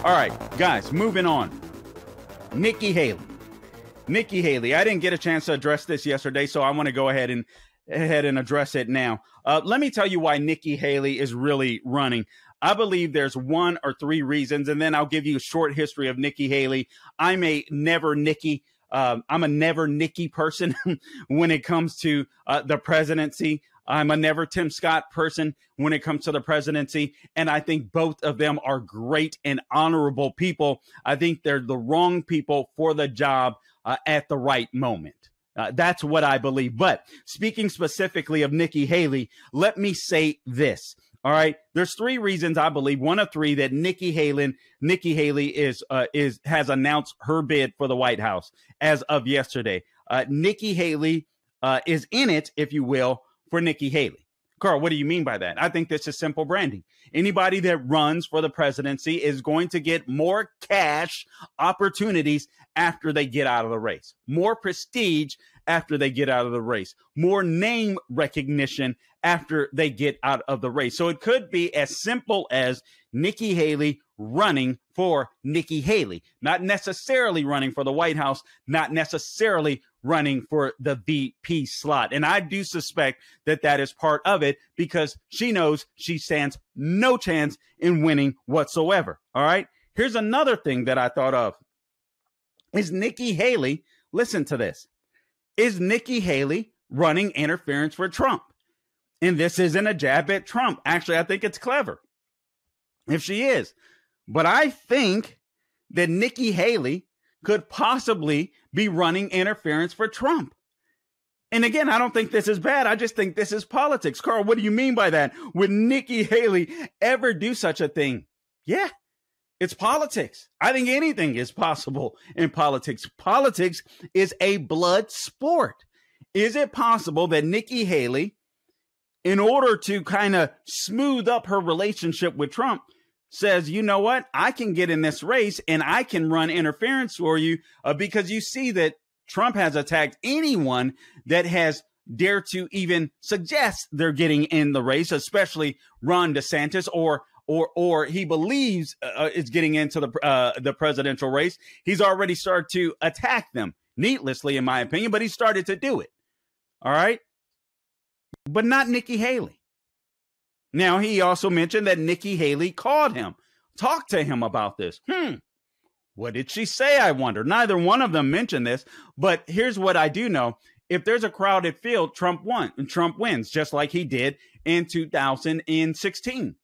All right, guys, moving on. Nikki Haley. Nikki Haley. I didn't get a chance to address this yesterday, so I want to go ahead and address it now. Let me tell you why Nikki Haley is really running. I believe there's one or three reasons, and then I'll give you a short history of Nikki Haley. I'm a never Nikki person when it comes to the presidency. I'm a never Tim Scott person when it comes to the presidency. And I think both of them are great and honorable people. I think they're the wrong people for the job at the right moment. That's what I believe. But speaking specifically of Nikki Haley, let me say this. All right. There's three reasons I believe, one of three, that Nikki Haley has announced her bid for the White House as of yesterday. Nikki Haley is in it, if you will, for Nikki Haley. Carl, what do you mean by that? I think this is simple branding. Anybody that runs for the presidency is going to get more cash opportunities after they get out of the race, more prestige after they get out of the race, more name recognition after they get out of the race. So it could be as simple as Nikki Haley running for Nikki Haley, not necessarily running for the White House, not necessarily running for the VP slot. And I do suspect that that is part of it because she knows she stands no chance in winning whatsoever. All right. Here's another thing that I thought of. Is Nikki Haley, listen to this, is Nikki Haley running interference for Trump? And this isn't a jab at Trump. Actually, I think it's clever if she is. But I think that Nikki Haley could possibly be running interference for Trump. And again, I don't think this is bad. I just think this is politics. Carl, what do you mean by that? Would Nikki Haley ever do such a thing? Yeah, it's politics. I think anything is possible in politics. Politics is a blood sport. Is it possible that Nikki Haley, in order to kind of smooth up her relationship with Trump, says, you know what, I can get in this race and I can run interference for you because you see that Trump has attacked anyone that has dared to even suggest they're getting in the race, especially Ron DeSantis or he believes is getting into the presidential race. He's already started to attack them needlessly, in my opinion, but he started to do it. All right. But not Nikki Haley. Now, he also mentioned that Nikki Haley called him, talked to him about this. What did she say, I wonder? Neither one of them mentioned this, but here's what I do know. If there's a crowded field, Trump wins, just like he did in 2016,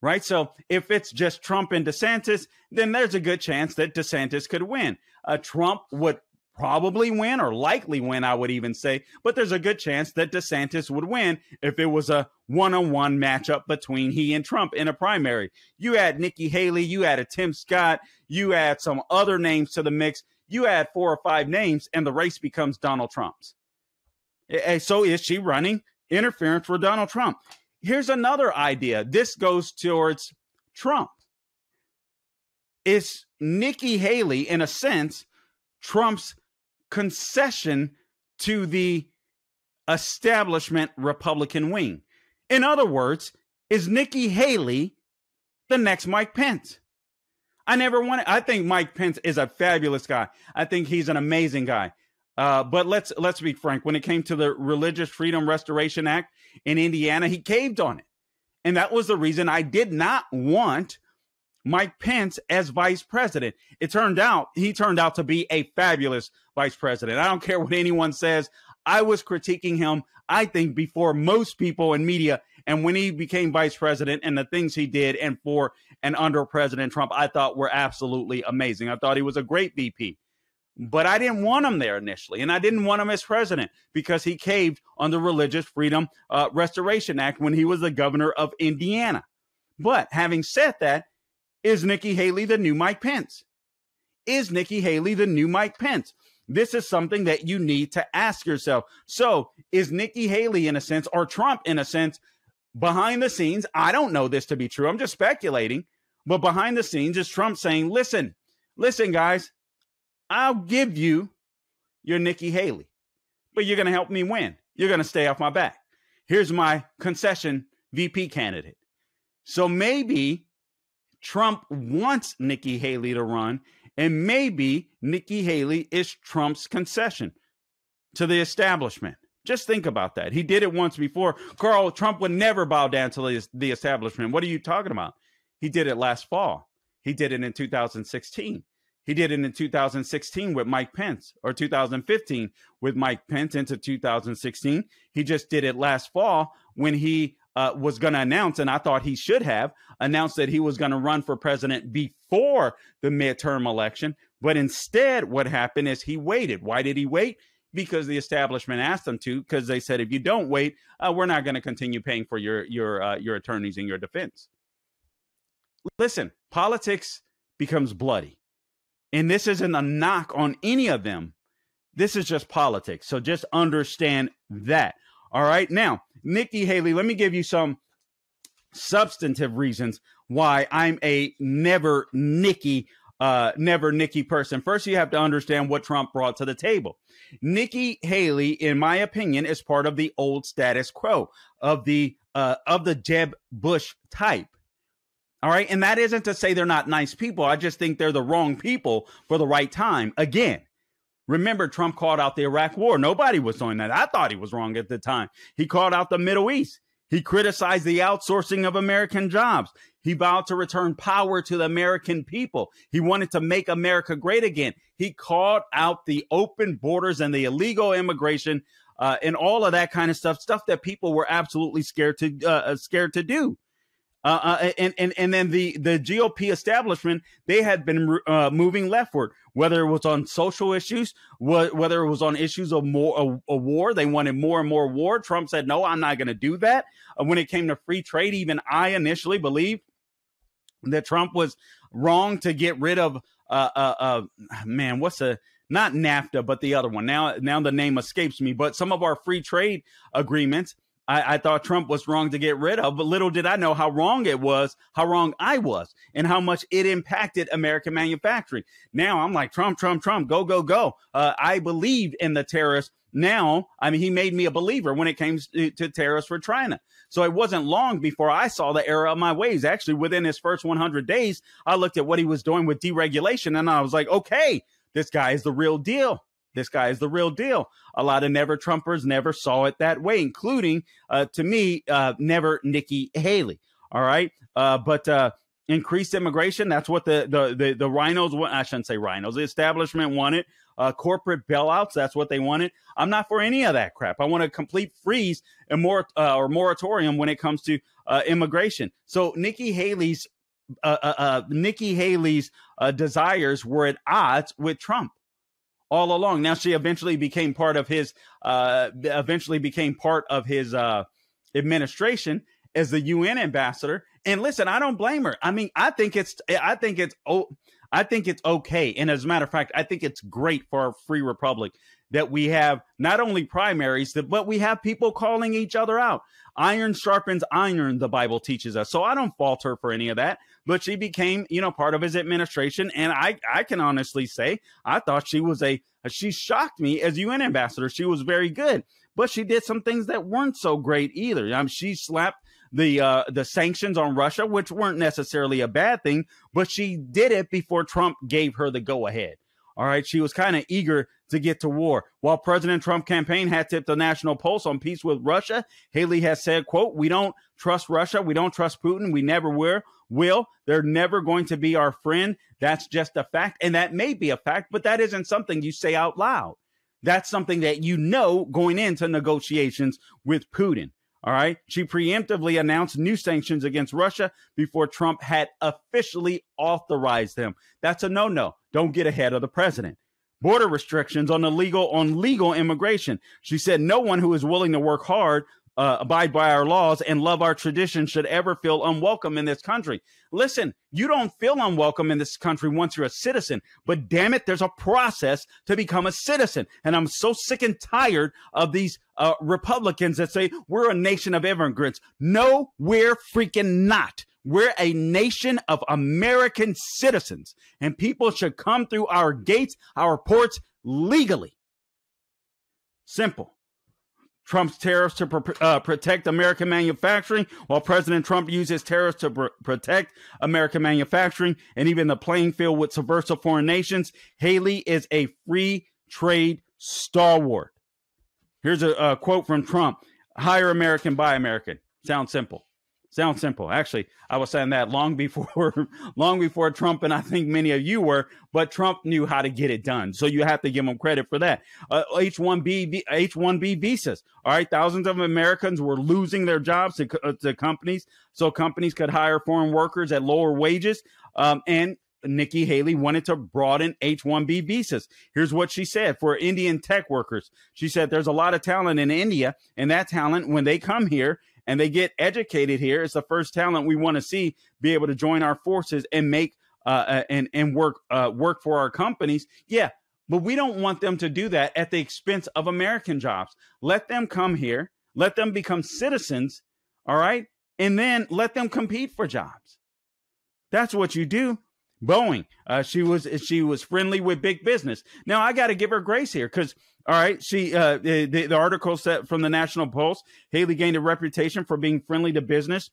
right? So if it's just Trump and DeSantis, then there's a good chance that DeSantis could win. Trump would probably win or likely win, I would even say, but there's a good chance that DeSantis would win if it was a one-on-one matchup between he and Trump in a primary. You add Nikki Haley, you add a Tim Scott, you add some other names to the mix, you add 4 or 5 names, and the race becomes Donald Trump's. So is she running interference for Donald Trump? Here's another idea. This goes towards Trump. Is Nikki Haley, in a sense, Trump's concession to the establishment Republican wing? In other words, is Nikki Haley the next Mike Pence? I think Mike Pence is a fabulous guy. I think he's an amazing guy. But let's be frank. When it came to the Religious Freedom Restoration Act in Indiana, he caved on it. And that was the reason I did not want Mike Pence as vice president. He turned out to be a fabulous vice president. I don't care what anyone says. I was critiquing him, I think, before most people in media. And when he became vice president and the things he did and for and under President Trump, I thought were absolutely amazing. I thought he was a great VP. But I didn't want him there initially. And I didn't want him as president because he caved on the Religious Freedom Restoration Act when he was the governor of Indiana. But having said that, is Nikki Haley the new Mike Pence? Is Nikki Haley the new Mike Pence? This is something that you need to ask yourself. So is Nikki Haley, in a sense, or Trump, in a sense, behind the scenes? I don't know this to be true. I'm just speculating. But behind the scenes is Trump saying, listen, guys, I'll give you your Nikki Haley, but you're going to help me win. You're going to stay off my back. Here's my concession VP candidate. So maybe Trump wants Nikki Haley to run, and maybe Nikki Haley is Trump's concession to the establishment. Just think about that. He did it once before. Carl, Trump would never bow down to the establishment. What are you talking about? He did it last fall. He did it in 2016. He did it in 2016 with Mike Pence, or 2015 with Mike Pence into 2016. He just did it last fall when he was going to announce, and I thought he should have announced that he was going to run for president before the midterm election. But instead, what happened is he waited. Why did he wait? Because the establishment asked him to, because they said, if you don't wait, we're not going to continue paying for your attorneys and your defense. Listen, politics becomes bloody. And this isn't a knock on any of them. This is just politics. So just understand that. All right. Now, Nikki Haley, let me give you some substantive reasons why I'm a never Nikki person. First, you have to understand what Trump brought to the table. Nikki Haley, in my opinion, is part of the old status quo of the Jeb Bush type. All right. And that isn't to say they're not nice people. I just think they're the wrong people for the right time. Again, remember, Trump called out the Iraq war. Nobody was doing that. I thought he was wrong at the time. He called out the Middle East. He criticized the outsourcing of American jobs. He vowed to return power to the American people. He wanted to make America great again. He called out the open borders and the illegal immigration and all of that kind of stuff that people were absolutely scared to do. And then the GOP establishment, they had been moving leftward, whether it was on social issues, whether it was on issues of a war. They wanted more and more war. Trump said, no, I'm not going to do that. When it came to free trade, even I initially believed that Trump was wrong to get rid of, not NAFTA, but the other one. Now the name escapes me, but some of our free trade agreements, I thought Trump was wrong to get rid of, but little did I know how wrong I was, and how much it impacted American manufacturing. Now I'm like, Trump, go. I believed in the terrorists. Now, I mean, he made me a believer when it came to tariffs for China. So it wasn't long before I saw the error of my ways. Actually, within his first 100 days, I looked at what he was doing with deregulation, and I was like, okay, this guy is the real deal. This guy is the real deal. A lot of never Trumpers never saw it that way, including, to me, never Nikki Haley. All right. But increased immigration, that's what the rhinos want. I shouldn't say rhinos. The establishment wanted. Corporate bailouts, that's what they wanted. I'm not for any of that crap. I want a complete freeze and moratorium when it comes to immigration. So Nikki Haley's desires were at odds with Trump all along. Now she eventually became part of his administration as the UN ambassador. And listen, I don't blame her. I mean, I think it's okay. And as a matter of fact, I think it's great for our free republic that we have not only primaries, but we have people calling each other out. Iron sharpens iron, the Bible teaches us. So I don't fault her for any of that. But she became, part of his administration. And I can honestly say, I thought she shocked me as UN ambassador. She was very good, but she did some things that weren't so great either. She slapped the sanctions on Russia, which weren't necessarily a bad thing, but she did it before Trump gave her the go ahead. All right. She was kind of eager to get to war. While President Trump campaign had tipped the national pulse on peace with Russia, Haley has said, quote, "We don't trust Russia. We don't trust Putin. We never will. They're never going to be our friend. That's just a fact." And that may be a fact, but that isn't something you say out loud. That's something that going into negotiations with Putin. All right. She preemptively announced new sanctions against Russia before Trump had officially authorized them. That's a no-no. Don't get ahead of the president. Border restrictions on legal immigration. She said no one who is willing to work hard, abide by our laws, and love our traditions should ever feel unwelcome in this country. Listen, you don't feel unwelcome in this country once you're a citizen, but damn it, there's a process to become a citizen. And I'm so sick and tired of these Republicans that say we're a nation of immigrants. No, we're freaking not. We're a nation of American citizens, and people should come through our gates, our ports legally. Simple. Trump's tariffs to protect American manufacturing, while President Trump uses tariffs to protect American manufacturing and even the playing field with subversive foreign nations. Haley is a free trade stalwart. Here's a quote from Trump: "Hire American, buy American." Sounds simple. Sounds simple. Actually, I was saying that long before Trump, and I think many of you were, but Trump knew how to get it done. So you have to give him credit for that. H-1B visas. All right. Thousands of Americans were losing their jobs to companies, so companies could hire foreign workers at lower wages. And Nikki Haley wanted to broaden H-1B visas. Here's what she said for Indian tech workers. She said there's a lot of talent in India, and that talent, when they come here and they get educated here, it's the first talent we want to see be able to join our forces and make and work for our companies. Yeah, but we don't want them to do that at the expense of American jobs. Let them come here, let them become citizens, all right, and then let them compete for jobs. That's what you do. Boeing, she was friendly with big business. Now I got to give her grace here because, all right, the article said from the National Post, Haley gained a reputation for being friendly to business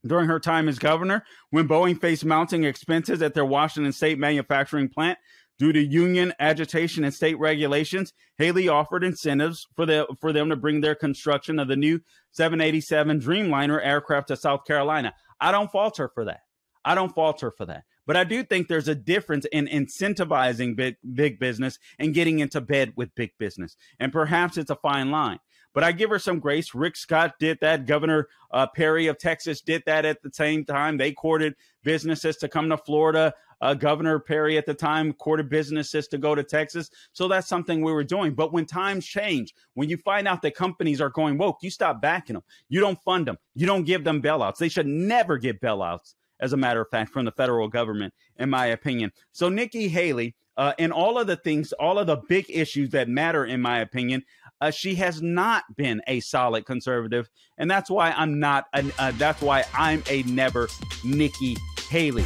during her time as governor. When Boeing faced mounting expenses at their Washington state manufacturing plant due to union agitation and state regulations, Haley offered incentives for them to bring their construction of the new 787 Dreamliner aircraft to South Carolina. I don't fault her for that. But I do think there's a difference in incentivizing big business and getting into bed with big business. And perhaps it's a fine line. But I give her some grace. Rick Scott did that. Governor Perry of Texas did that at the same time. They courted businesses to come to Florida. Governor Perry at the time courted businesses to go to Texas. So that's something we were doing. But when times change, when you find out that companies are going woke, you stop backing them. You don't fund them. You don't give them bailouts. They should never get bailouts, as a matter of fact, from the federal government, in my opinion. So Nikki Haley, and all of the things, all of the big issues that matter, in my opinion, she has not been a solid conservative. And that's why I'm a never Nikki Haley.